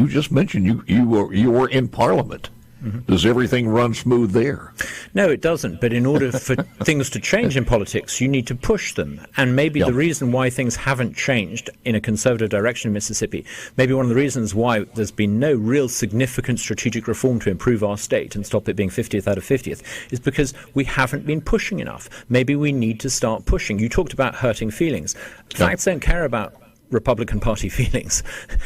you just mentioned you were in Parliament. Mm-hmm. Does everything run smooth there? No, it doesn't. But in order for things to change in politics, you need to push them. And maybe the reason why things haven't changed in a conservative direction in Mississippi, maybe one of the reasons why there's been no real significant strategic reform to improve our state and stop it being 50th out of 50th, is because we haven't been pushing enough. Maybe we need to start pushing. You talked about hurting feelings. Facts don't care about Republican Party feelings.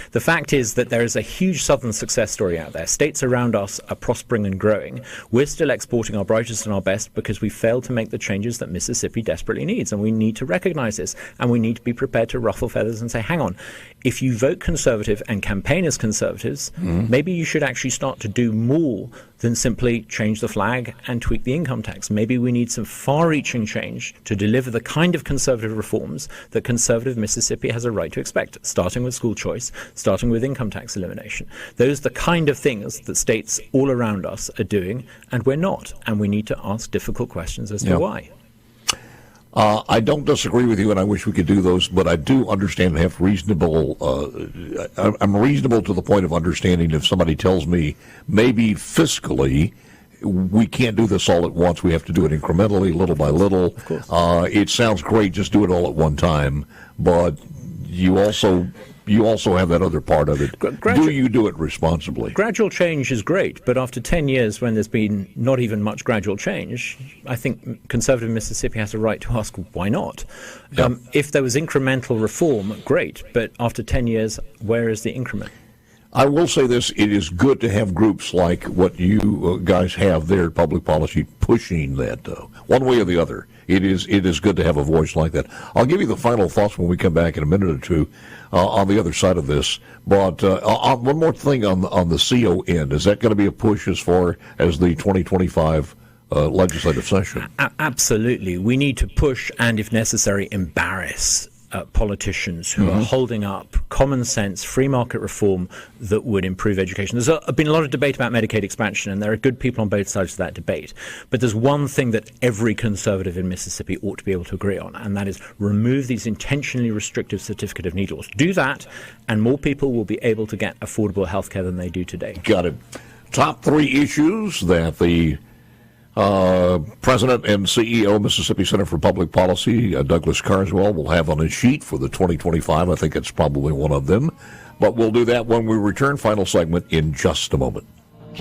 The fact is that there is a huge Southern success story out there. States around us are prospering and growing. We're still exporting our brightest and our best because we failed to make the changes that Mississippi desperately needs, and we need to recognize this, and we need to be prepared to ruffle feathers and say, hang on, if you vote conservative and campaign as conservatives, maybe you should actually start to do more than simply change the flag and tweak the income tax. Maybe we need some far-reaching change to deliver the kind of conservative reforms that conservative Mississippi has a right to expect, starting with school choice, starting with income tax elimination. Those are the kind of things that states all around us are doing, and we're not. And we need to ask difficult questions as to why. I don't disagree with you, and I wish we could do those, but I do understand and have reasonable, I'm reasonable to the point of understanding if somebody tells me maybe fiscally we can't do this all at once, we have to do it incrementally, little by little. Of course. It sounds great, just do it all at one time, but you also have that other part of it. Do you do it responsibly? Gradual change is great, but after 10 years when there's been not even much gradual change, I think conservative Mississippi has a right to ask, why not? Yep. If there was incremental reform, great, but after 10 years, where is the increment? I will say this, it is good to have groups like what you guys have there, public policy, pushing that, one way or the other. It is good to have a voice like that. I'll give you the final thoughts when we come back in a minute or two on the other side of this. But one more thing on the CO end. Is that going to be a push as far as the 2025 legislative session? Absolutely. We need to push and, if necessary, embarrass politicians who are holding up common sense, free market reform that would improve education. There's been a lot of debate about Medicaid expansion, and there are good people on both sides of that debate. But there's one thing that every conservative in Mississippi ought to be able to agree on, and that is remove these intentionally restrictive certificate of need laws. Do that, and more people will be able to get affordable health care than they do today. Got it. Top three issues that the President and CEO of Mississippi Center for Public Policy, Douglas Carswell, will have on his sheet for the 2025. I think it's probably one of them. But we'll do that when we return. Final segment in just a moment.